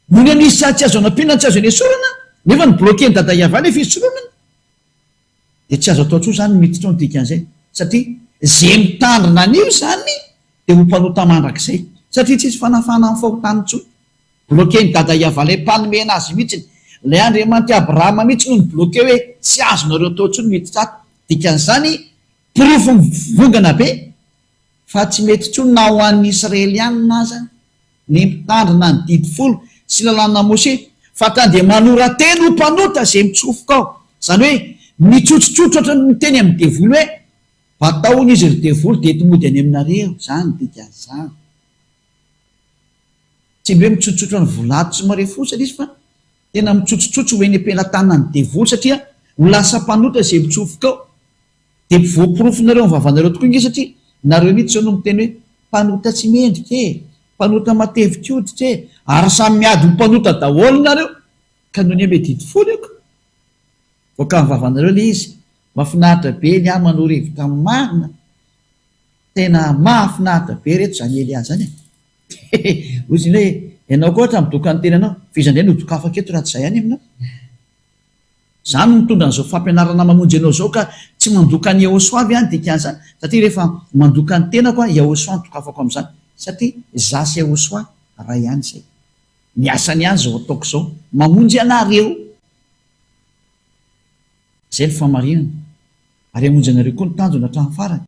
mony anisy sady tsy azo anampiana tsy azo anesorana nefa ny bloke ny dada iava le fisoronana de tsy azo atao tso zany miditra ao dikan'izay satria zay mitandrina an'io zany de ho mpanota mandrak'izay satria tsisy fanafana amin'ny fahotany tso bloke ny dada iava le mpanomena azy mihitsiny le Andriamanitra Abrahama mihitsy no ny bloke hoe tsy azonareo atao tso ny miditra ato dikan'izany profo mivongana be fa tsy mety tsony na ho an'ny Israelianina aza ny mitandrina ny dity folo sy lalàna Mose fa tande manora teny ho mpanota zay mitsofoka ao zany hoe mitsotsotsotro ohatra ny teny amin'ny devoly hoe vataony izy ry devoly de etomody any aminareo zany dikan'izany tsy mbe mitsotsotro ny volato sy mare fosatra izy fa tena mitsotsotsotsy ho eny ampelantanina ny devoly satria ho lasa mpanota zay mitsofoka ao de voaporofonareo nyvavanareo tokoa inge satria nareo mihitsy zao no miteny hoe mpanota tsy mendrika e mpanota matevitra e ary samy miady ho mpanota daholo nareo ka noho ny ambe dity folo io ka voaka mivavanareo le izy mafinaritra be ny a manoro hevitra marina tena mahafinaritra be reto zany Eliazy zany e ozy ny hoe ianao koa ohatra midoka ny tenanao fizandray no doka afaka eto raha tsy zay ihany aminao zany no mitondra n'izao fampianarana mamonjy anao zao ka tsy mandoka ny Yahosoavy ihany dikan'izany satria rehefa mandoka ny tenako a Yahosoa no dokafako amin'izany satria zasy Yahosoa raha ihany zay miasany ihany zao ataoko zao mamonjy anareo zay ny famarinana ary hamonjy anareo koa ny tanjona hatramin'ny farany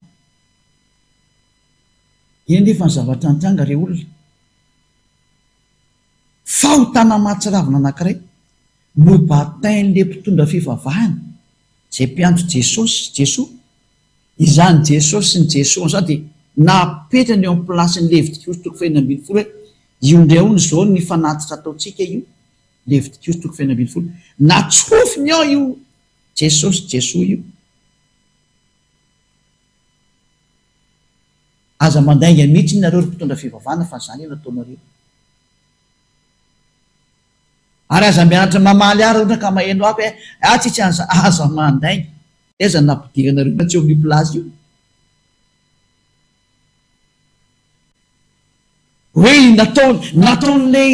iny nefa ny zavatra nitranga re olona fahotana mahatsiravina anankiray no batain'le mpitondra fivavahana zay mpiantso Jesoa izany Jesosy sy ny Jesoa zany dia napetrany eo amin'ny plasin'ny Levitikosy toko faha 12 hoe io ndray hono zao ny fanatitra ataontsika io Levitikosy toko faha 12 natsofiny ao io Jesoa io aza mandainga mihitsy nareo ry mpitondra fivavahana fa zany nataonareo ary aza mianatra mamaly ary ohatra ka maheno aby tsitsy aza mandainga aiza nampidiranareo tsy eo amin'ny plasy io hoe nataon'le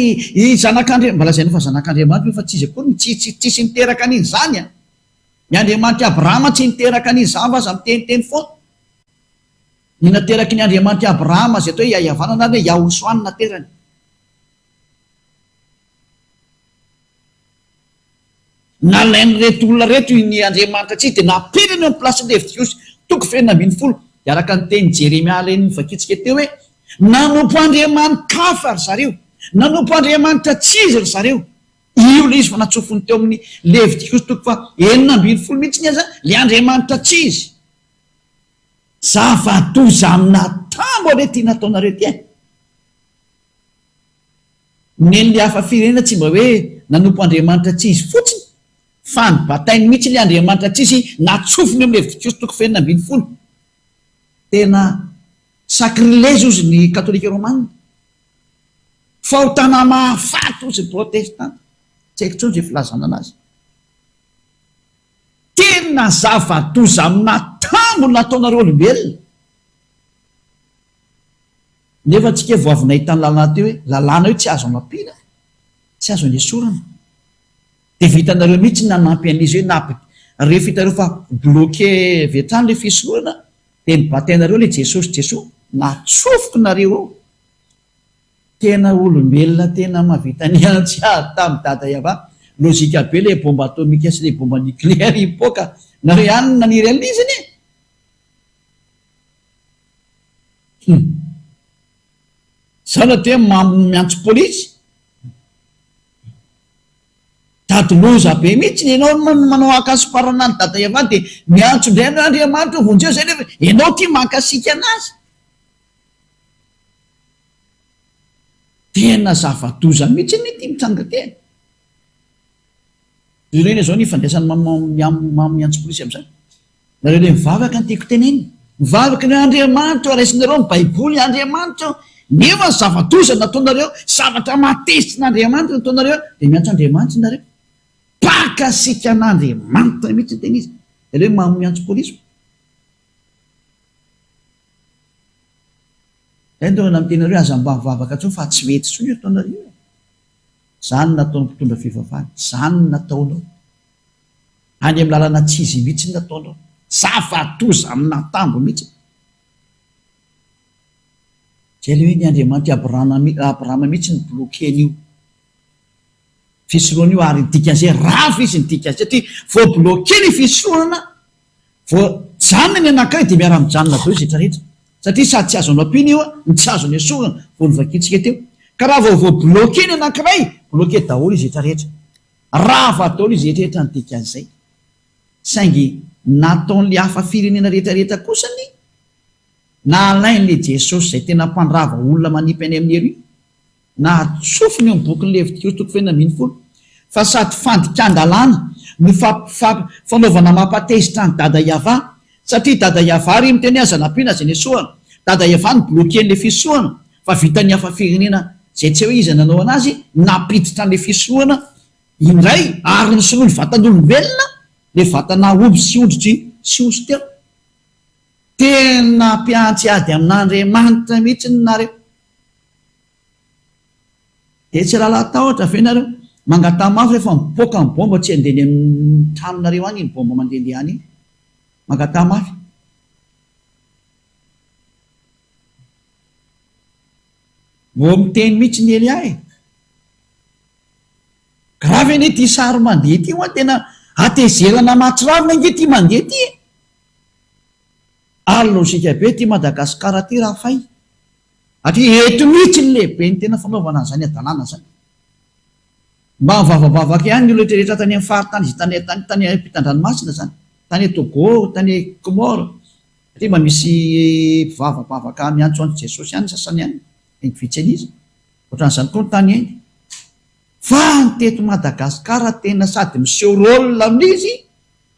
zanak'Andriamanitra mbola zay fa zanak'Andriamanitra fa tsisy akory tsisy niteraka an'iny zany a ny Andriamanitra Abrahama tsy niteraka an'iny zany fa aza miteniteny foana ny nateraky ny Andriamanitra Abrahama zay atao hoe ihavanana hoe Yahosoa ny naterany nalainy reto olona reto ny Andriamanitra tsy dia naperany amin'ny plasy Levitikosy toko faha 12 araka ny teny Jeremia reny vakitsika teo hoe nanompo Andriamanitra hafa ry zareo nanompo Andriamanitra tsy izy ry zareo io le izy fa natsofony teo amin'ny Levitikosy toko faha 12 mihitsy ny aza le Andriamanitra tsy izy zava-doza amina tambo rety nataonareo ty neny le hafa firenena tsy mba hoe nanompo Andriamanitra tsy izy fotsiny fa ny batainy mihitsy le Andriamanitra tsy izy natsofony amin'ny Levitikosy toko faha 12 tena sacrilège ozy ny katolika romanina fahotana mahafaty ozy ny protestanta tsy haiko tsony zay filazana anazy tena zava-doza amina tambo nataonareo olombelona nefa tsika voavy nahitany lalàna teo hoe lalàna io tsy azo amapina tsy azo any esorana dia vitanareo mihitsy nanampy an'izy hoe napy rehefa hitareo fa bloqué vetrany le fisoroana dia nybatainareo le Jesoa natsofoko nareo ao tena olombelona tena mahavita ny antsy tamin'ny dada Iava lozika be le bomba atomika sy le bomba nucléaire ipoka nareo ihany naniry an'iziny zana toe miantso polisy dadoloza be mihitsy ny ianao manao akasiparana ny dada Iava dia miantso indray n'Andriamanitra vonjeo zay nefa ianao ty mankasika anazy tena zava-doza mihitsy ny ty mitsanga tena ireny zao ny fandraisany miantso polisy amin'izany nareo le mivavaka ny tiako teneny mivavaka ny Andriamanitra raisinareo ny baiboly Andriamanitra nefa ny zava-doza nataonareo zavatra matezitra n'Andriamanitra nataonareo dia miantso Andriamanitra nareo pakasika an'Andriamanitra mihitsy tena izy aleo miantso polisy ndona mitenareo aza mba mivavaka tsony fa tsy mety tsony io ataonareo zany nataonao mpitondra fivavahana zany nataonao any amin'ny lalana tsy izy mihitsy nataonao zava-doza amina tambo mihitsy zay le hoe ny Andriamanitra Abrahama mihitsy ny bloquen'io fisoroana io ary dikan'izay rafa izy ny dikan'izay satria vo bloqué ny fisoroana vo janona ny anankiray dia miara-mijanona dao izy rehetrarehetra satria sady tsy azo anapina io ny tsy azo ny esorana vo nivakitsika teo ka raha vo bloqué ny anankiray bloqué daholo izy rehetrarehetra rafa daholo izy rehetrarehetra ny dikan'izay saingy nataon'le hafa firenena rehetrarehetra kosany na alain'le Jesosy zay tena mpandrava olona manipy any amin'ny hery na atsofony eo bokin'ny Levitikosy toko faha 12 fa sady fandika-ndalàna no fanaovana mampatezitra ny dada Iava satria dada Iava ry miteny aza nampiana zay ny esoana dada Iava ny bloquen'le fisoana fa vitany hafa firenena zay tsy hoe izy nanao anazy napiditra an'le fisoana indray ary ny sinoa ny vatan'olombelona le vatana omby sy ondritry sy oso teo tena mpiantsy ady amin'Andriamanitra mihitsy nareo. De tsy raha latao ohatra ve nareo mangatahmafy rehefa mipoaka ny bomba tsy andeny amin'ny tranonareo any iny bomba mandehandeha any iny, mangatahmafy. Mbo miteny mihitsy ny Elia e. Gravy anie ty sary mandeha ty ho tena atezelana mahatsiravina nge ty mandeha ty e. Alozika be ty Madagasikara ty raha fay. Atria eto mihitsy ny lehibe ny tena fanaovana zany adalàna zany. Mba mivavabavaka ihany ny rehetrarehetra tany amin'ny faritany izay tany ampitan-dranomasina zany. Tany Togo, tany Comore. Satria mba misy mivavabavaka miantsoantso Jesosy ihany sasany ihany. Ny vitsy an'izy. Ohatran'izany koa ny tany eny. Fa ny teto Madagasikara tena sady miseho rôle amin'izy,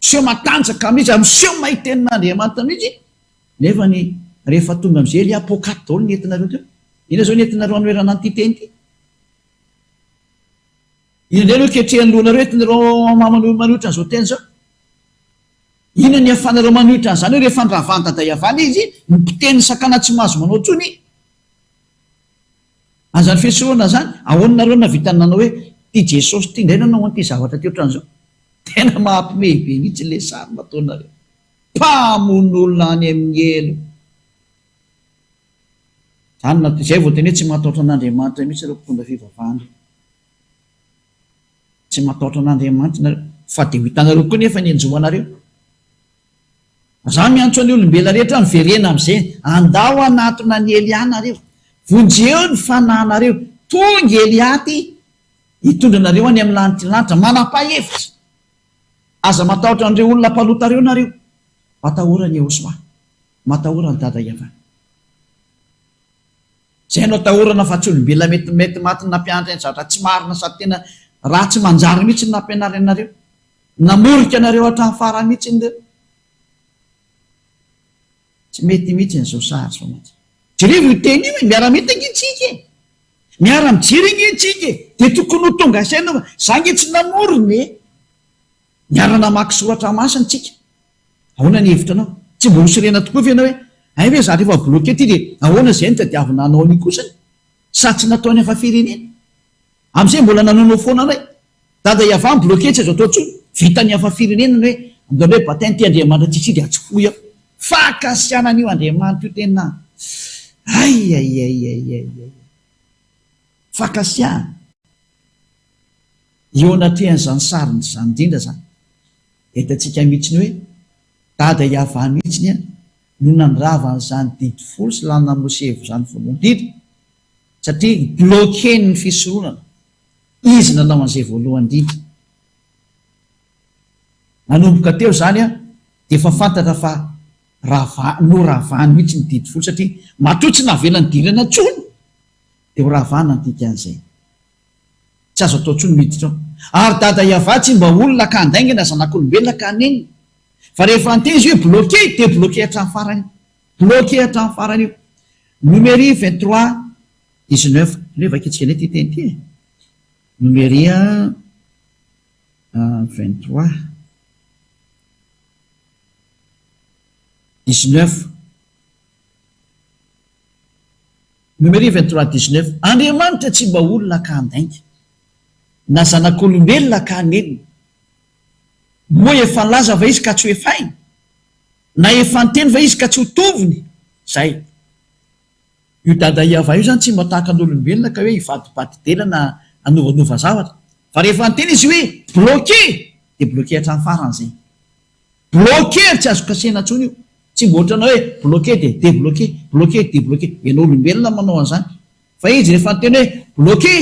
miseho matanjaka mihitsy, miseho mahiten'Andriamanitra mihitsy. Nefa ny rehefa tonga amin'izay Elia apokaty daholo ny entinareo teo. Ina zao ny entinareo anoerana an'ity teny ty? Ina indray no ketrehany lohanareo entinareo manohitra an'izao teny zao? Ina ny ahafanareo manohitra an'izany hoe rehefa nravany daday avana izy mipiteny sakana tsy mahazo manao tsony. Azany fesoroana zany, ahoana nareo navita nanao hoe ty Jesosy ty indray nanao an'ity zavatra ty ohatran'izao. Tena mampimebe mihitsy le sary nataonareo. Mpamon'olona any amin'ny elo. Zay vao teny hoe tsy matahotra an'Andriamanitra mihitsy ireo mpitondra fivavahana. Tsy matahotra an'Andriamanitra nareo. Fa de ho hitanareo koa nefa ny anjoanareo. Za miantso any olombelona rehetra miverena amin'izay, andao anatona ny Elia nareo. Vonjeo ny fanahinareo. Tonga Elia ty hitondra nareo any amin'ny lanitra manapa-hevitra. Aza matahotra an'ireo olona mpalotareo nareo. Matahorany Ehosoa, matahorany dada Iava. Zay no atahorana fa tsy olombelona mety maty nampianatra ny zavatra tsy marina sady tena ratsy manjary mihitsy nampianaranareo. Namorika nareo hatramin'ny farany mihitsy indreo. Tsy mety mihitsy n'izao sary zao mihitsy. Jerevy io teny io miara-mety angintsika e. Miara-mijery angintsika e. De tokony ho tonga saina za nge tsy namoriny e. Miara-namaky soratra masina tsika. Ahoana ny hevitra anao? Tsy mbo hosirena tokoa ve ianao hoe ay ve za rehefa bloqué ty de ahoana izay ny tadiavina anao ny kosany? Sa tsy nataony hafa firenena? Amin'izay mbola nanonao foana ray. Dada Iava bloqué tsy azo atao tsony. Vita ny hafa firenena ny hoe andao hoe batainy ty Andriamanitra tsisy de atsofoy ao. Fakasianan'io Andriamanitra io tena. Ay. Fakasiana. Eo anatrehan'izany sariny zany indrindra zany. Hitantsika mihitsy ny hoe dada Iava mihitsy ny no nandrava n'izany didy folo sy lana Mosevo zany voalohany indrindra. Satria bloqué ny fisoronana. Izy nanao an'izay voalohany indrindra. Nanomboka teo zany de efa fantatra fa ravany mihitsy ny didy folo satria matoa tsy navelany dirana tsony. De ho ravana ny dikan'izay. Tsy azo atao tsony miditra ao. Ary dada Iava tsy mba olona ka andaingana zanak'olombelona ka anenina. Fa rehefa anteny izy hoe bloqué de bloqué hatramin'ny farany. Bloqué hatramin'ny farany io. Numérie 23 19 rehefa kitsika ny ty teny ty. Numérie 23 19. Numérie 23 19. Andriamanitra tsy mba olona ka andainga na zanak'olombelona ka anenina. Moa efa nilaza va izy ka tsy hoefainy, na efa niteny va izy ka tsy ho toviny. Zay io dada Iava io zany tsy mba tahaka n'olombelona ka hoe hivadibady tena na hanovanova zavatra. Fa rehefa niteny izy hoe bloqué de bloqué hatramin'ny farany zay. Bloqué tsy azo kasena tsony io. Tsy mba ohatranao hoe bloqué de débloqué, bloqué débloqué. Ianao olombelona manao an'izany. Fa izy rehefa niteny hoe bloqué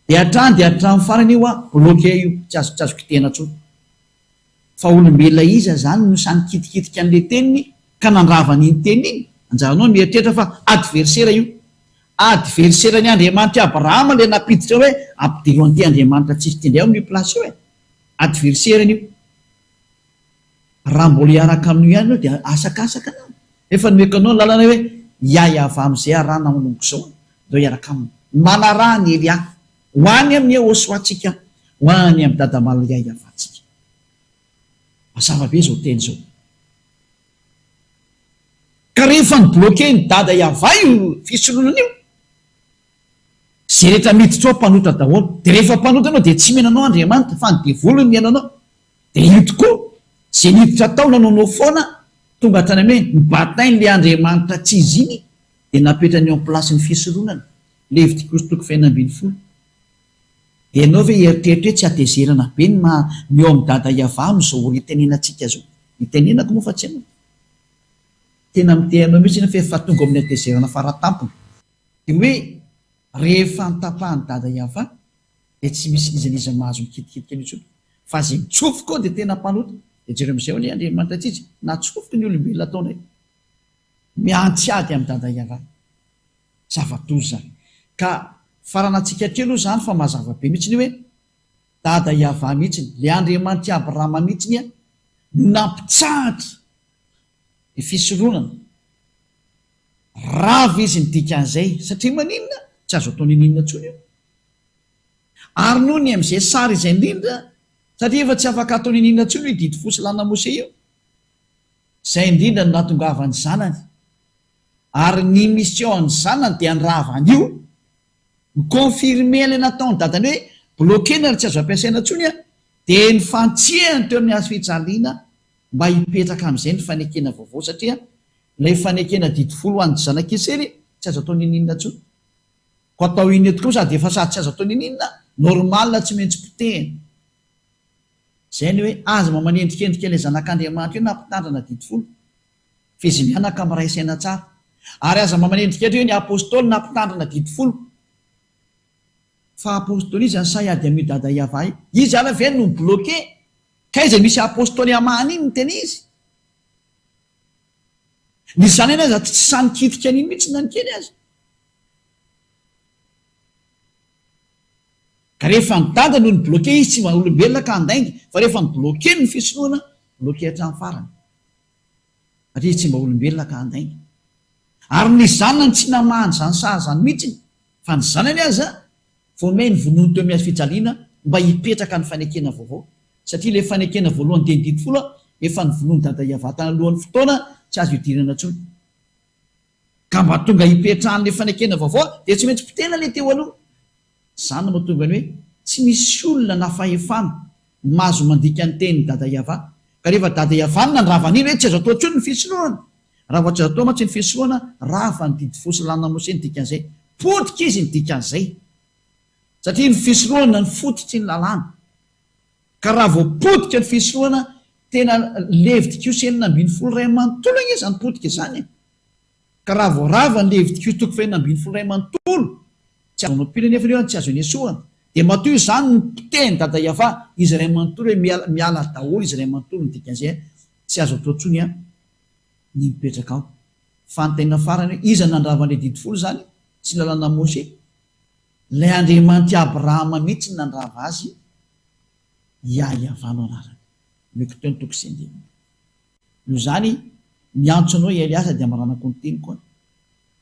de hatramin'ny farany io bloqué io tsy azo kitena tsony. Fa olombelona iza zany no sany kitikitika an'le teniny ka nandravany iny teny iny. Anjaranao mieritreritra fa adversaire io. Adversaire ny Andriamanitra Abrahama le napiditra hoe ampidiro an'ity Andriamanitra tsisy tindray ao amin'io place io e. Adversaire io. Raha mbola hiaraka amin'io ihany dia asakasaka anao. Efa nomeko anao lalana hoe Iava amin'izay arahana manomboka izao. Dao hiaraka aminy. Manaraha ny Elia. Ho any amin'ny Ehosoantsika, ho any amin'ny dada Maria Iavatsika. Mazava be izao teny izao. ka rehefa ny bloke ny dada iava io fisolonan io zay rehetra miditra ao mpanota daholo, de rehefa mpanota anao de tsy menanao Andriamanitra fa ny devolony miainanao, de io tokoa zay niditra tao nanaonao foana tonga hatrany ame ny batainy le Andriamanitra tsy izy iny de napetrany eo am'plasy ny fisolonana. Levitikosy toko fainambiny folo. De ianao ve eritreritra hoe tsy atezerana be ny eo amin'ny dada iava am'izao itenenantsika zao? Itenenako moa fa tsy anao. Tena mitehanao mihitsy na fa tonga amin'ny atezerana faratampona. De hoe rehefa nitapahany dada iava de tsy misy nizaniza mahazo mikitikitika an'io tsony. Fa zay mitsofoka ao de tena mpanota. De jereo am'izay ao le Andriamanitra tsitsy natsofoka ny olombelona ataonay. Miantsiady amin'ny dada iava. Zavatozy zany. Ka faranatsika kely aloha zany fa mazava be mihitsy ny hoe dada iava mihitsy le Andriamanitra Abrahama mihitsy no nampitsahatra ny fisolonana. Rava izy ny dikan'izay satria maninona tsy azo atao nininona ntsony io. Ary noho ny am'izay sary izay indrindra satria efa tsy afaka atao nininona ntsony io didy fosy lana Mose io. Zay indrindra no natongavany zanany. Ary ny mission ny zanany dia anravany io mikonfirme le nataony dadany hoe blokena ary tsy azo ampiasaina ntsony de ny fantsihany teo amin'ny hazo fijaliana mba hipetraka am'izay ny fanekena vaovao satria ilay fanekena didy folo hoan'ny zanak'Israely tsy azo atao nininona ntsony. Ko atao iny eto koa sady efa sady tsy azo atao nininona normalna tsy maintsy potehina. Zay ny hoe aza mamanendrikendrika ilay zanak'Andriamanitra io nampitandrana didy folo fizy mianaka amiray saina tsara. Ary aza mamanendrika hoe ny apôstôly nampitandrana didy folo fa apôstôly izy any sayady amin'io dada iava io. Izy ala ve no bloqué ka izy misy apôstôly amany iny ny tena izy. Ny zany any aza tsy sanikitika an'iny mihitsy nanikely azy. Ka rehefa ny dada no ny bloqué izy tsy mba olombelona ka andaingy fa rehefa ny bloqué ny fisoloana bloqué hatrany farany. Satria tsy mba olombelona ka andaingy. Ary ny zanany tsy namahany zany sary zany mihitsy fa ny zanany aza vomey ny vonoiny teo amin'ny hazo fijaliana mba hipetraka ny fanekena vaovao. Satria le fanekena voalohany teny didy folo efa ny vonoiny dada iava tany alohan'ny fotoana tsy azo hidirana ntsony. Ka mba tonga hipetrahan'le fanekena vaovao de tsy maintsy potehina le teo aloha. Zany no mahatonga ny hoe tsy misy olona nafahefana mahazo mandika ny teny dada iava. Ka rehefa dada iava ny nandravan'iny hoe tsy azo atao ntsony ny fisoloana. Raha vao tsy azo atao mantsy ny fisoloana rava ny didy fosy lana Mose ny dikan'izay. Potika izy ny dikan'izay. Satria ny fisoloana ny fototry ny lalàna. Ka raha vao potika ny fisoloana tena Levitikosy 9:2 izy zany potika izany. Ka raha vao rava ny Levitikosy toko 9:2 tsy azo mampila nefa io tsy azo inesoana. De matoy zany ny potehiny dada iava izy ray manontolo hoe miala daholo izy ray manontolo ny dikan'izay tsy azo atao ntsony ny mipetraka ao. Fa ny tena farany hoe iza nandravan'le didy folo zany tsy lalàna Mose. Lay Andriamanitra Abrahama mihitsy ny nandrava azy iavano anarany. Meko teo ny toko sy andiny. Io zany miantso anao Eliasa dia maranako ny teny koa.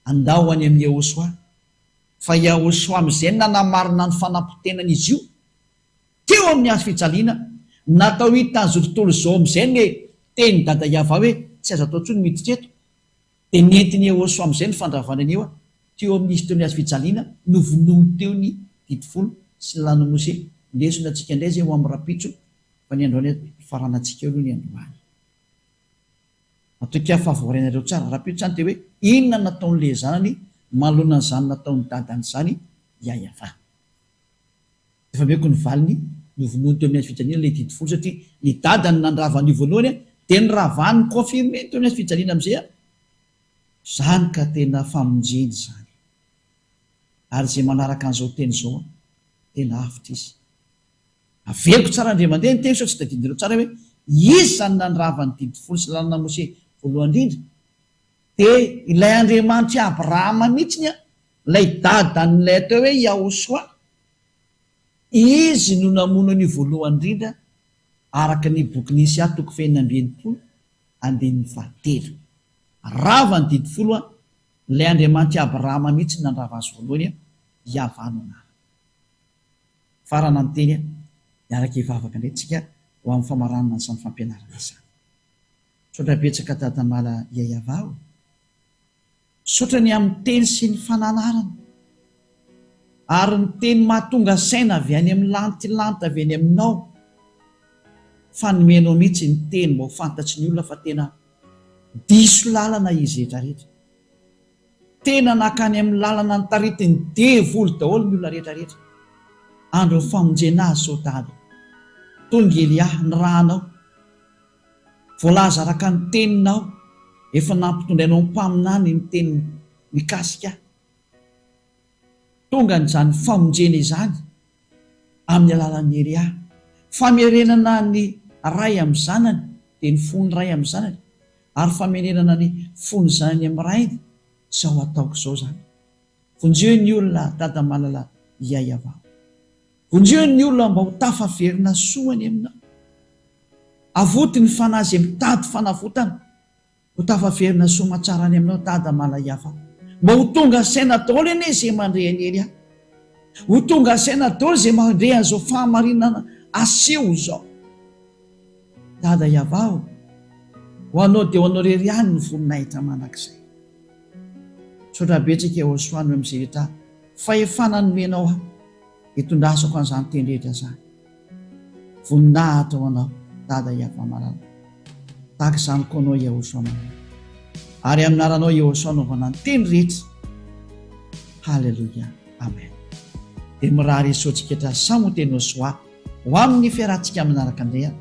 Andao any amin'ny Yehosoa. Fa Yehosoa am'izay nanamarina ny fanampotenan'izy io teo amin'ny hazo fijaliana natao hitan'izao tontolo zao am'izay ny teny dada iava hoe tsy azo atao ntsony miditra eto. De nentiny Yehosoa am'izay ny fandravana an'io teo amin'izy teo ny hazo fijaliana novonomy teo ny didy folo sy ny lana Mose. Lesona antsika indray zay ho amin'ny rapitso fa ny androany faranantsika eo aloha ny androany. Atoika fahavoaranareo tsara rapitso zany te hoe inona nataon'le zanany malona ny zany nataon'ny dadany zany iava. Efa meko ny valiny novonomy teo amin'ny hazo fijaliana le didy folo satria ny dadany nandravany voalohany de ny ravany confirme teo amin'ny hazo fijaliana am'izay zany ka tena famonjeny zany. Ary zay manaraka an'izao teny zao tena hafitra izy. Aveko tsara ndre mandeha ny teny sao tsy tadidinareo tsara hoe izy zany nanravany didy folo sy lalàna Mose voalohany indrindra. De ilay Andriamanitra Abrahama mihitsiny lay dadan'ilay atao hoe Yehosoa izy no namono ny voalohany indrindra araka ny boky Nisea toko 2:3. Rava ny didy folo lay Andriamanitra Abrahama mihitsy nandrava azy voalohany iavano anara. Farana amin'ny teny miaraka ivavaka indray tsika ho amin'ny famaranana sy ny fampianarana izany. Saotra betsaka dadanala iavao sotrany amin'ny teny sy ny fananarana ary ny teny mahatonga saina avy any amin'ny lantilanta avy any aminao fa nomenao mihitsy ny teny mba ho fantatry ny olona fa tena diso lalana izy rehetrarehetra, tena nakany amin'ny lalana ny taritiny devoly daholo ny olona rehetrarehetra. Andro ny famonjena azy sotady tonga Elia ny rahanao voalaza araka ny teninao efa nampitondrainao mpaminany ny teny mikasika tonga n'izany famonjena izany amin'ny alalan'ny Elia, famerenana ny ray amin'ny zanany dia ny fony ray amin'ny zanany ary famerenana ny fony zanany amin'ny rainy. Zao ataoko izao zany, vonjeo ny olona dada malala iay avao, vonjeo ny olona mba ho tafaverina soany aminao, avoty ny fanahy izay mitady fanavotana ho tafaverina soamantsarany aminao dada malala iay avao, mba ho tonga saina daholo ene izay mandrehany Elia, ho tonga saina daholo izay mandrehany izao fahamarinana aseho zao dada iay avao. Ho anao dia ho anao rery ihany ny voninahitra manakizay. Sotra betsaka eo soany amin'izay rehetra fa efa nanomenao aho hitondrasako an'izany teny rehetra zany. Voninahitra ho anao dada Iava Malala, tahaka izany koa anao Yehosoa manana, ary aminaranao Yehosoa anaovana ny teny rehetra. Halleluja, amen. Dia mirahary isotsika samy ho teny Yehosoa ho amin'ny fiarahantsika manaraka andrea.